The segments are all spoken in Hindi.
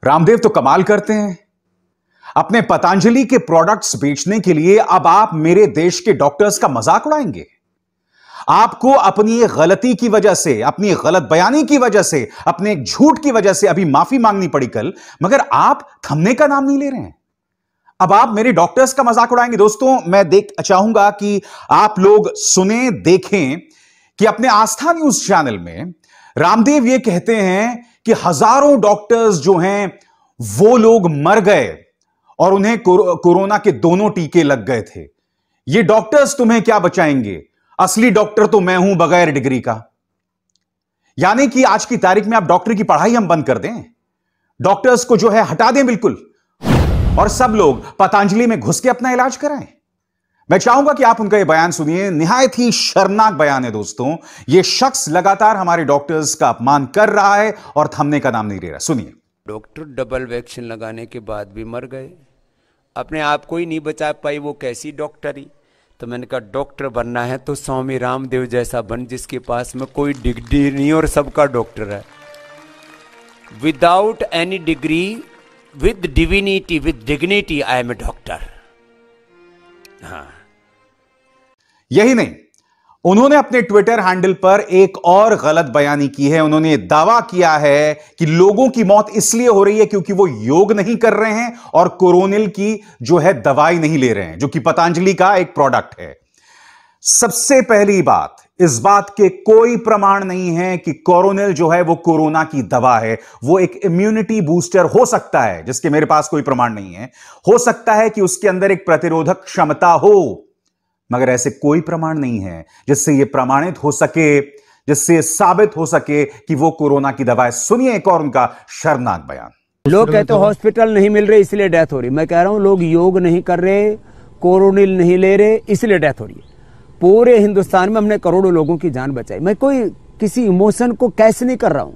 रामदेव तो कमाल करते हैं। अपने पतंजलि के प्रोडक्ट्स बेचने के लिए अब आप मेरे देश के डॉक्टर्स का मजाक उड़ाएंगे। आपको अपनी गलती की वजह से, अपनी गलत बयानी की वजह से, अपने झूठ की वजह से अभी माफी मांगनी पड़ी कल, मगर आप थमने का नाम नहीं ले रहे हैं। अब आप मेरे डॉक्टर्स का मजाक उड़ाएंगे। दोस्तों, मैं चाहूंगा कि आप लोग सुने, देखें कि अपने आस्था न्यूज चैनल में रामदेव ये कहते हैं कि हजारों डॉक्टर्स जो हैं वो लोग मर गए और उन्हें कोरोना के दोनों टीके लग गए थे। ये डॉक्टर्स तुम्हें क्या बचाएंगे? असली डॉक्टर तो मैं हूं बगैर डिग्री का। यानी कि आज की तारीख में आप डॉक्टर की पढ़ाई हम बंद कर दें, डॉक्टर्स को जो है हटा दें बिल्कुल, और सब लोग पतंजलि में घुस के अपना इलाज कराएं। मैं चाहूंगा कि आप उनका यह बयान सुनिए। निहायत ही शर्मनाक बयान है दोस्तों। यह शख्स लगातार हमारे डॉक्टर्स का अपमान कर रहा है और थमने का नाम नहीं ले रहा। सुनिए। डॉक्टर डबल वैक्सीन लगाने के बाद भी मर गए, अपने आप को ही नहीं बचा पाई, वो कैसी डॉक्टरी। तो मैंने कहा डॉक्टर बनना है तो स्वामी रामदेव जैसा बन, जिसके पास में कोई डिग्री नहीं और सबका डॉक्टर है। Without any degree, with divinity, with dignity, I am a doctor. हाँ, यही नहीं, उन्होंने अपने ट्विटर हैंडल पर एक और गलत बयानी की है। उन्होंने दावा किया है कि लोगों की मौत इसलिए हो रही है क्योंकि वो योग नहीं कर रहे हैं और कोरोनिल की जो है दवाई नहीं ले रहे हैं, जो कि पतंजलि का एक प्रोडक्ट है। सबसे पहली बात, इस बात के कोई प्रमाण नहीं है कि कोरोनिल जो है वो कोरोना की दवा है। वो एक इम्यूनिटी बूस्टर हो सकता है, जिसके मेरे पास कोई प्रमाण नहीं है। हो सकता है कि उसके अंदर एक प्रतिरोधक क्षमता हो, मगर ऐसे कोई प्रमाण नहीं है जिससे यह प्रमाणित हो सके, जिससे साबित हो सके कि वो कोरोना की दवा है। सुनिए एक और उनका शर्मनाक बयान। लोग कहते हैं हॉस्पिटल नहीं मिल रहे इसलिए डेथ हो रही। मैं कह रहा हूं लोग योग नहीं कर रहे, कोरोनिल नहीं ले रहे, इसलिए डेथ हो रही है। पूरे हिंदुस्तान में हमने करोड़ों लोगों की जान बचाई। मैं कोई किसी इमोशन को कैसे नहीं कर रहा हूं।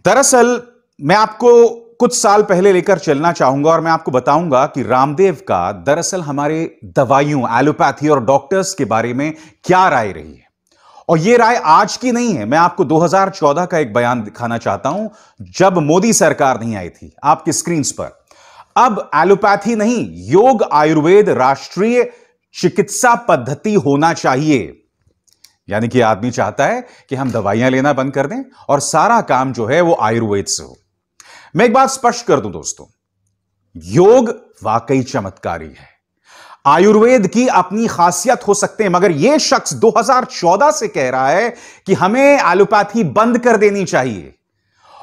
दरअसल मैं आपको कुछ साल पहले लेकर चलना चाहूंगा और मैं आपको बताऊंगा कि रामदेव का दरअसल हमारे दवाइयों, एलोपैथी और डॉक्टर्स के बारे में क्या राय रही है। और यह राय आज की नहीं है। मैं आपको 2014 का एक बयान दिखाना चाहता हूं, जब मोदी सरकार नहीं आई थी, आपकी स्क्रीन पर। अब एलोपैथी नहीं, योग आयुर्वेद राष्ट्रीय चिकित्सा पद्धति होना चाहिए। यानी कि आदमी चाहता है कि हम दवाइयां लेना बंद कर दें और सारा काम जो है वो आयुर्वेद से हो। मैं एक बात स्पष्ट कर दूं दोस्तों, योग वाकई चमत्कारी है, आयुर्वेद की अपनी खासियत हो सकते हैं, मगर यह शख्स 2014 से कह रहा है कि हमें एलोपैथी बंद कर देनी चाहिए।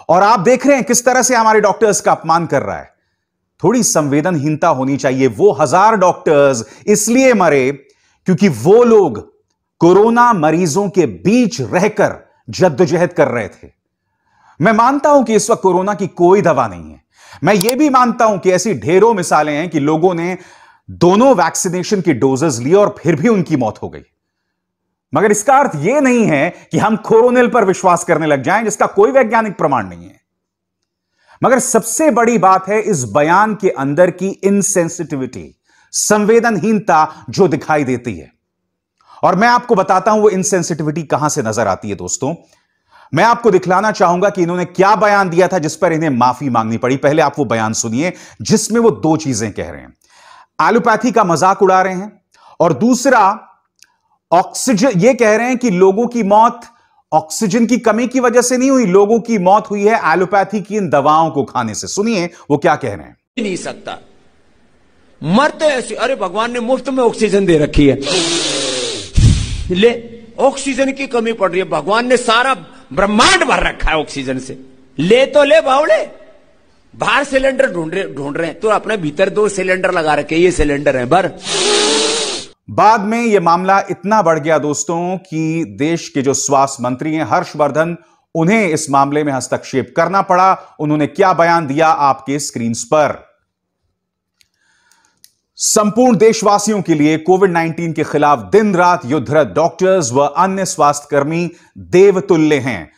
और आप देख रहे हैं किस तरह से हमारे डॉक्टर्स का अपमान कर रहा है। थोड़ी संवेदनहीनता होनी चाहिए। वो 1000 डॉक्टर्स इसलिए मरे क्योंकि वो लोग कोरोना मरीजों के बीच रहकर जद्दोजहद कर रहे थे। मैं मानता हूं कि इस वक्त कोरोना की कोई दवा नहीं है। मैं यह भी मानता हूं कि ऐसी ढेरों मिसालें हैं कि लोगों ने दोनों वैक्सीनेशन की डोजेस लिए और फिर भी उनकी मौत हो गई। मगर इसका अर्थ यह नहीं है कि हम कोरोनिल पर विश्वास करने लग जाएं, जिसका कोई वैज्ञानिक प्रमाण नहीं है। मगर सबसे बड़ी बात है इस बयान के अंदर की इनसेंसिटिविटी, संवेदनहीनता जो दिखाई देती है। और मैं आपको बताता हूं वो इनसेंसिटिविटी कहां से नजर आती है दोस्तों। मैं आपको दिखलाना चाहूंगा कि इन्होंने क्या बयान दिया था जिस पर इन्हें माफी मांगनी पड़ी। पहले आप वो बयान सुनिए जिसमें वो दो चीजें कह रहे हैं। एलोपैथी का मजाक उड़ा रहे हैं और दूसरा ऑक्सीजन, ये कह रहे हैं कि लोगों की मौत ऑक्सीजन की कमी की वजह से नहीं हुई, लोगों की मौत हुई है एलोपैथी की इन दवाओं को खाने से। सुनिए वो क्या कह रहे हैं। नहीं सकता, मरते ऐसे। अरे भगवान ने मुफ्त में ऑक्सीजन दे रखी है, ले ऑक्सीजन की कमी पड़ रही है। भगवान ने सारा ब्रह्मांड भर रखा है ऑक्सीजन से, ले तो ले बावड़े। बाहर सिलेंडर ढूंढ रहे हैं तो अपने भीतर 2 सिलेंडर लगा रखे, ये सिलेंडर है भर। बाद में यह मामला इतना बढ़ गया दोस्तों कि देश के जो स्वास्थ्य मंत्री हैं हर्षवर्धन, उन्हें इस मामले में हस्तक्षेप करना पड़ा। उन्होंने क्या बयान दिया आपके स्क्रीन पर। संपूर्ण देशवासियों के लिए कोविड-19 के खिलाफ दिन रात युद्धरत डॉक्टर्स व अन्य स्वास्थ्यकर्मी देवतुल्य हैं।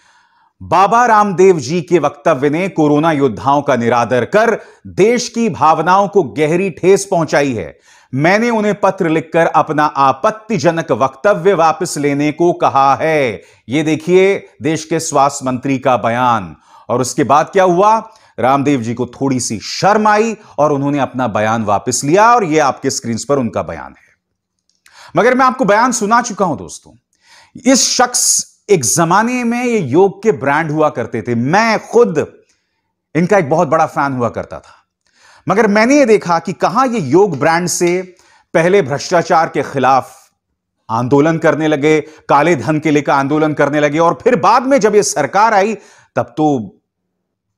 बाबा रामदेव जी के वक्तव्य ने कोरोना योद्धाओं का निरादर कर देश की भावनाओं को गहरी ठेस पहुंचाई है। मैंने उन्हें पत्र लिखकर अपना आपत्तिजनक वक्तव्य वापस लेने को कहा है। यह देखिए देश के स्वास्थ्य मंत्री का बयान। और उसके बाद क्या हुआ, रामदेव जी को थोड़ी सी शर्म आई और उन्होंने अपना बयान वापस लिया और यह आपके स्क्रीन पर उनका बयान है। मगर मैं आपको बयान सुना चुका हूं दोस्तों। इस शख्स एक जमाने में ये योग के ब्रांड हुआ करते थे, मैं खुद इनका एक बहुत बड़ा फैन हुआ करता था। मगर मैंने ये देखा कि कहां ये योग ब्रांड से पहले भ्रष्टाचार के खिलाफ आंदोलन करने लगे, काले धन के लेकर आंदोलन करने लगे, और फिर बाद में जब ये सरकार आई तब तो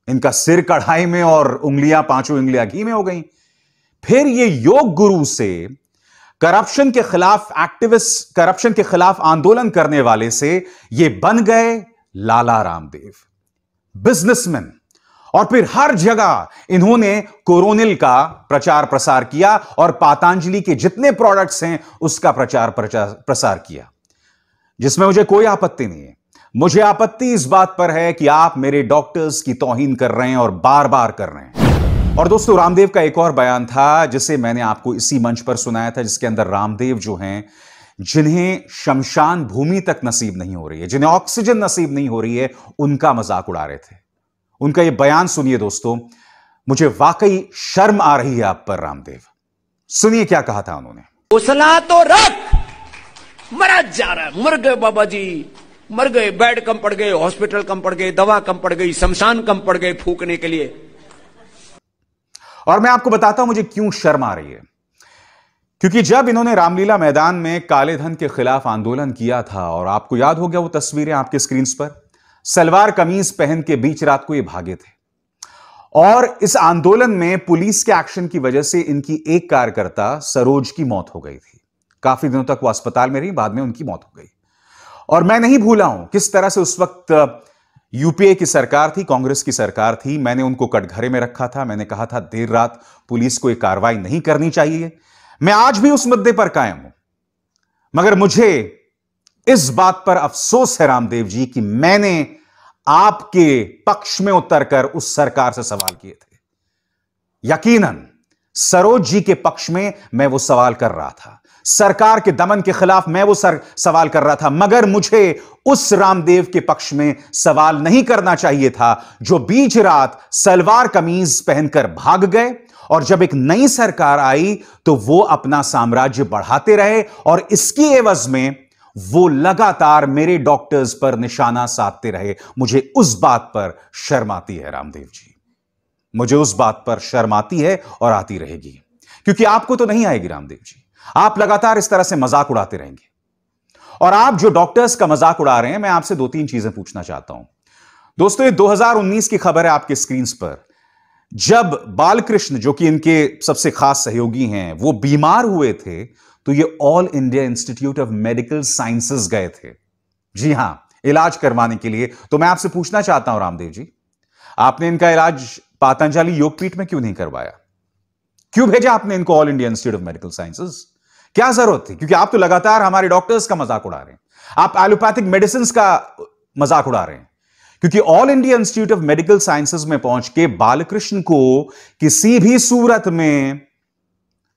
इनका सिर कढ़ाई में और उंगलियां, पांचों उंगलियां घी में हो गई। फिर ये योग गुरु से करप्शन के खिलाफ एक्टिविस्ट, करप्शन के खिलाफ आंदोलन करने वाले से ये बन गए लाला रामदेव, बिजनेसमैन। और फिर हर जगह इन्होंने कोरोनिल का प्रचार प्रसार किया और पतंजलि के जितने प्रोडक्ट्स हैं उसका प्रचार प्रसार किया, जिसमें मुझे कोई आपत्ति नहीं है। मुझे आपत्ति इस बात पर है कि आप मेरे डॉक्टर्स की तौहीन कर रहे हैं और बार बार कर रहे हैं। और दोस्तों, रामदेव का एक और बयान था जिसे मैंने आपको इसी मंच पर सुनाया था, जिसके अंदर रामदेव जो हैं, जिन्हें शमशान भूमि तक नसीब नहीं हो रही है, जिन्हें ऑक्सीजन नसीब नहीं हो रही है, उनका मजाक उड़ा रहे थे। उनका यह बयान सुनिए दोस्तों, मुझे वाकई शर्म आ रही है आप पर रामदेव। सुनिए क्या कहा था उन्होंने। हौसला तो रख, मरा जा रहा है, मर गए बाबा जी, मर गए, बेड कम पड़ गए, हॉस्पिटल कम पड़ गए, दवा कम पड़ गई, शमशान कम पड़ गए फूकने के लिए। और मैं आपको बताता हूं मुझे क्यों शर्म आ रही है। क्योंकि जब इन्होंने रामलीला मैदान में काले धन के खिलाफ आंदोलन किया था, और आपको याद हो गया वो तस्वीरें आपके स्क्रीन पर, सलवार कमीज पहन के बीच रात को ये भागे थे, और इस आंदोलन में पुलिस के एक्शन की वजह से इनकी एक कार्यकर्ता सरोज की मौत हो गई थी। काफी दिनों तक वो अस्पताल में रही, बाद में उनकी मौत हो गई। और मैं नहीं भूला हूं किस तरह से उस वक्त यूपीए की सरकार थी, कांग्रेस की सरकार थी। मैंने उनको कटघरे में रखा था, मैंने कहा था देर रात पुलिस को यह कार्रवाई नहीं करनी चाहिए। मैं आज भी उस मुद्दे पर कायम हूं, मगर मुझे इस बात पर अफसोस है रामदेव जी कि मैंने आपके पक्ष में उतरकर उस सरकार से सवाल किए थे। यकीनन सरोज जी के पक्ष में मैं वो सवाल कर रहा था, सरकार के दमन के खिलाफ मैं वो सवाल कर रहा था, मगर मुझे उस रामदेव के पक्ष में सवाल नहीं करना चाहिए था जो बीच रात सलवार कमीज पहनकर भाग गए, और जब एक नई सरकार आई तो वो अपना साम्राज्य बढ़ाते रहे, और इसकी एवज में वो लगातार मेरे डॉक्टर्स पर निशाना साधते रहे। मुझे उस बात पर शर्म आती है रामदेव जी, मुझे उस बात पर शर्म आती है और आती रहेगी, क्योंकि आपको तो नहीं आएगी रामदेव जी। आप लगातार इस तरह से मजाक उड़ाते रहेंगे, और आप जो डॉक्टर्स का मजाक उड़ा रहे हैं, मैं आपसे दो तीन चीजें पूछना चाहता हूं दोस्तों। ये 2019 की खबर है आपके स्क्रीन पर, जब बालकृष्ण, जो कि इनके सबसे खास सहयोगी हैं, वो बीमार हुए थे, तो ये all India institute of medical sciences गए थे, जी हां, इलाज करवाने के लिए। तो मैं आपसे पूछना चाहता हूं रामदेव जी, आपने इनका इलाज पतंजलि योगपीठ में क्यों नहीं करवाया? क्यों भेजा आपने इनको all India institute of medical sciences? क्या जरूरत थी? क्योंकि आप तो लगातार हमारे डॉक्टर्स का मजाक उड़ा रहे हैं, आप एलोपैथिक मेडिसिन का मजाक उड़ा रहे हैं। क्योंकि all India institute of medical sciences में पहुंच के बालकृष्ण को किसी भी सूरत में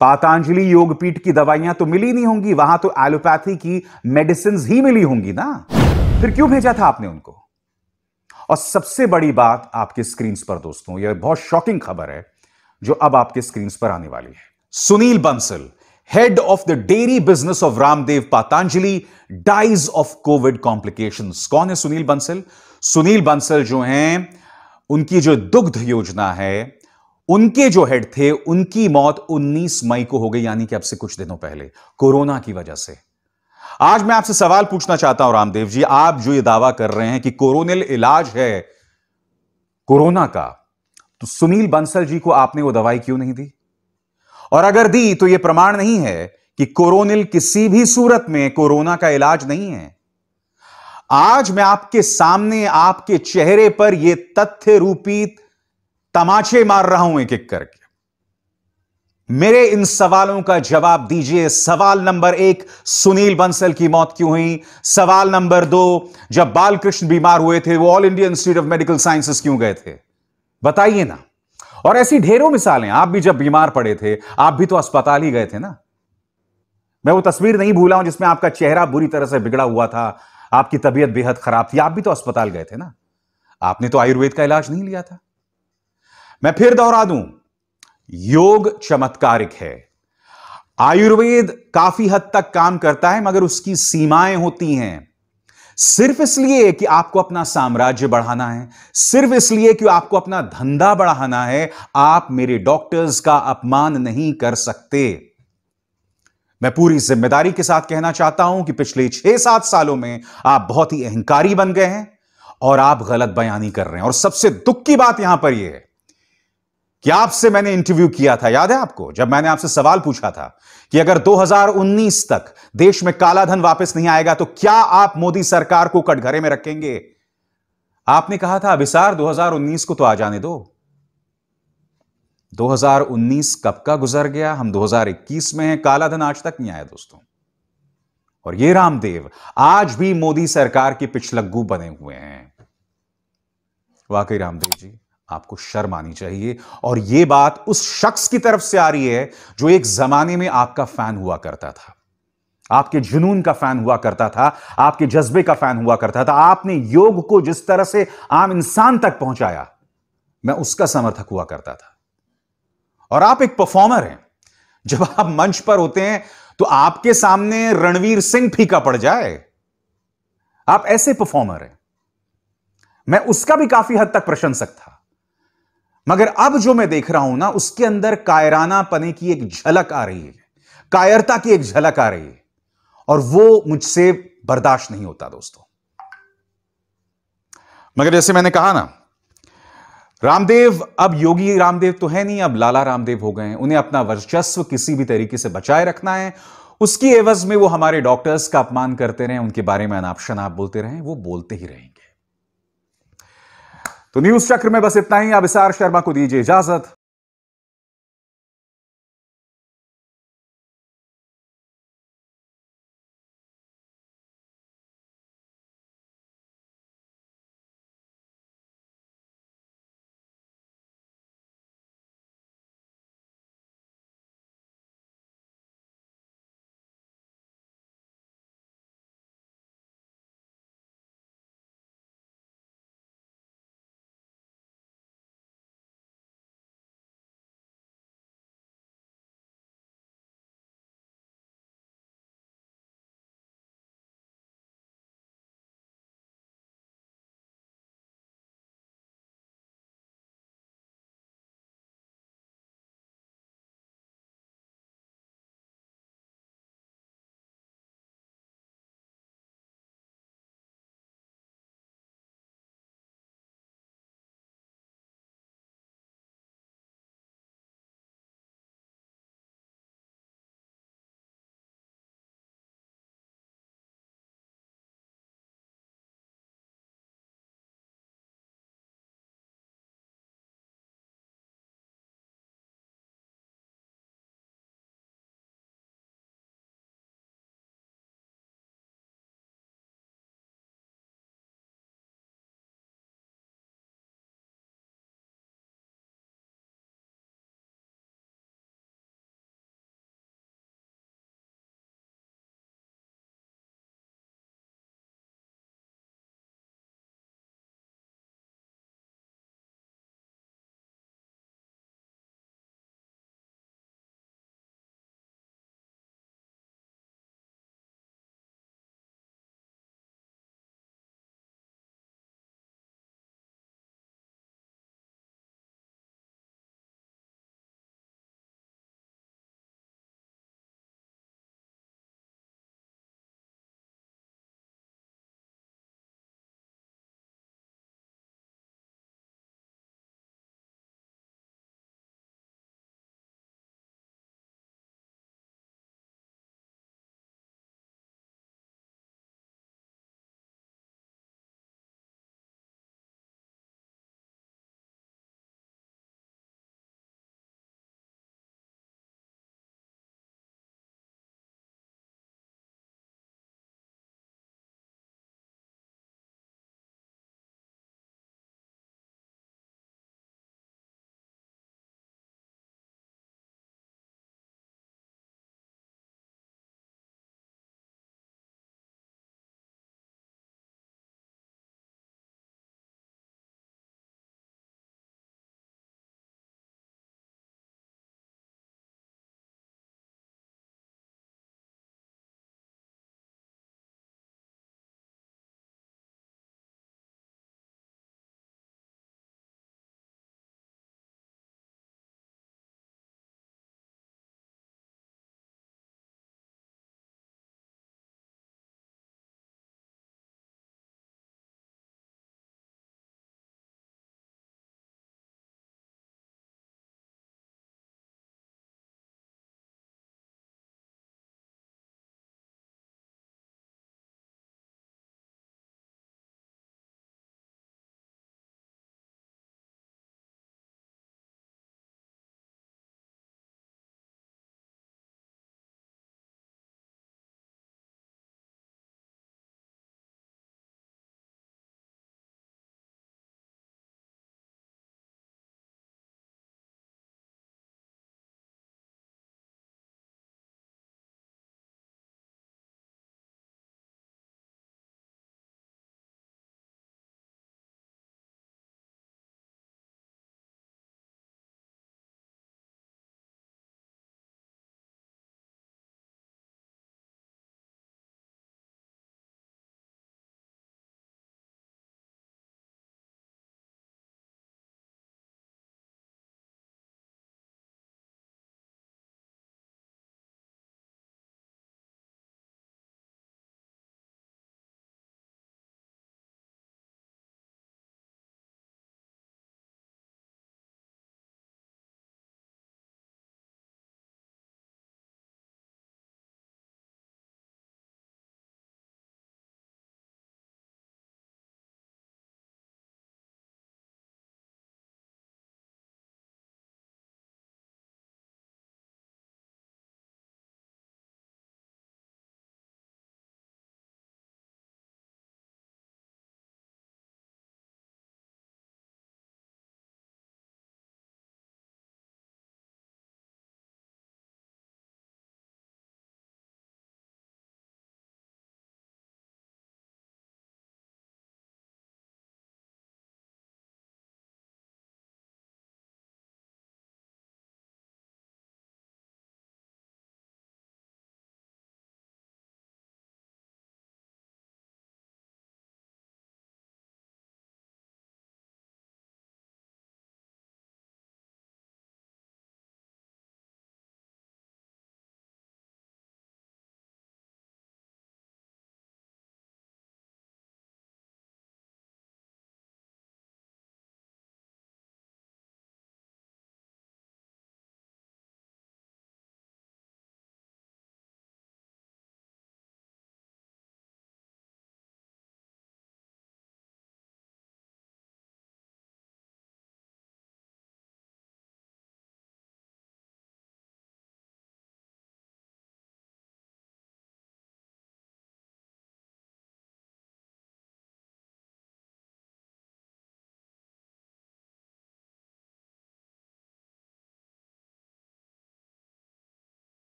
पतंजलि योगपीठ की दवाइयां तो मिली नहीं होंगी, वहां तो एलोपैथी की मेडिसिन ही मिली होंगी ना, फिर क्यों भेजा था आपने उनको? और सबसे बड़ी बात आपके स्क्रीन पर दोस्तों, यह बहुत शॉकिंग खबर है जो अब आपके स्क्रीन पर आने वाली है। Sunil Bansal, head of the dairy business of Ramdev Patanjali, dies of Covid complications. कौन है सुनील बंसल? सुनील बंसल जो हैं, उनकी जो दुग्ध योजना है, उनके जो हेड थे, उनकी मौत 19 मई को हो गई, यानी कि अब से कुछ दिनों पहले, कोरोना की वजह से। आज मैं आपसे सवाल पूछना चाहता हूं रामदेव जी, आप जो ये दावा कर रहे हैं कि कोरोनिल इलाज है कोरोना का, तो सुनील बंसल जी को आपने वो दवाई क्यों नहीं दी? और अगर दी तो यह प्रमाण नहीं है कि कोरोनिल किसी भी सूरत में कोरोना का इलाज नहीं है। आज मैं आपके सामने, आपके चेहरे पर यह तथ्य रूपी तमाचे मार रहा हूं एक एक करके। मेरे इन सवालों का जवाब दीजिए। सवाल नंबर 1, सुनील बंसल की मौत क्यों हुई? सवाल नंबर 2, जब बालकृष्ण बीमार हुए थे वो all India institute of medical sciences क्यों गए थे? बताइए ना। और ऐसी ढेरों मिसालें, आप भी जब बीमार पड़े थे, आप भी तो अस्पताल ही गए थे ना। मैं वो तस्वीर नहीं भूला हूं जिसमें आपका चेहरा बुरी तरह से बिगड़ा हुआ था, आपकी तबीयत बेहद खराब थी, आप भी तो अस्पताल गए थे ना। आपने तो आयुर्वेद का इलाज नहीं लिया था। मैं फिर दोहरा दूं, योग चमत्कारिक है। आयुर्वेद काफी हद तक काम करता है, मगर उसकी सीमाएं होती हैं। सिर्फ इसलिए कि आपको अपना साम्राज्य बढ़ाना है, सिर्फ इसलिए कि आपको अपना धंधा बढ़ाना है, आप मेरे डॉक्टर्स का अपमान नहीं कर सकते। मैं पूरी जिम्मेदारी के साथ कहना चाहता हूं कि पिछले 6-7 सालों में आप बहुत ही अहंकारी बन गए हैं और आप गलत बयानी कर रहे हैं। और सबसे दुख की बात यहां पर यह है कि आपसे मैंने इंटरव्यू किया था, याद है आपको, जब मैंने आपसे सवाल पूछा था कि अगर 2019 तक देश में काला धन वापस नहीं आएगा तो क्या आप मोदी सरकार को कटघरे में रखेंगे? आपने कहा था अभिसार 2019 को तो आ जाने दो। 2019 कब का गुजर गया, हम 2021 में हैं, काला धन आज तक नहीं आया दोस्तों। और ये रामदेव आज भी मोदी सरकार के पिछलग्गू बने हुए हैं। वाकई रामदेव जी, आपको शर्म आनी चाहिए। और यह बात उस शख्स की तरफ से आ रही है जो एक जमाने में आपका फैन हुआ करता था, आपके जुनून का फैन हुआ करता था, आपके जज्बे का फैन हुआ करता था। आपने योग को जिस तरह से आम इंसान तक पहुंचाया, मैं उसका समर्थक हुआ करता था। और आप एक परफॉर्मर हैं। जब आप मंच पर होते हैं तो आपके सामने रणवीर सिंह फीका पड़ जाए, आप ऐसे परफॉर्मर हैं। मैं उसका भी काफी हद तक प्रशंसक था, मगर अब जो मैं देख रहा हूं ना, उसके अंदर कायराना पने की एक झलक आ रही है, कायरता की एक झलक आ रही है, और वो मुझसे बर्दाश्त नहीं होता दोस्तों। मगर जैसे मैंने कहा ना, रामदेव अब योगी रामदेव तो है नहीं, अब लाला रामदेव हो गए हैं। उन्हें अपना वर्चस्व किसी भी तरीके से बचाए रखना है। उसकी एवज में वो हमारे डॉक्टर्स का अपमान करते रहे, उनके बारे में अनाप शनाप बोलते रहे, वो बोलते ही रहेंगे। तो न्यूज चक्र में बस इतना ही। अभिसार शर्मा को दीजिए इजाजत।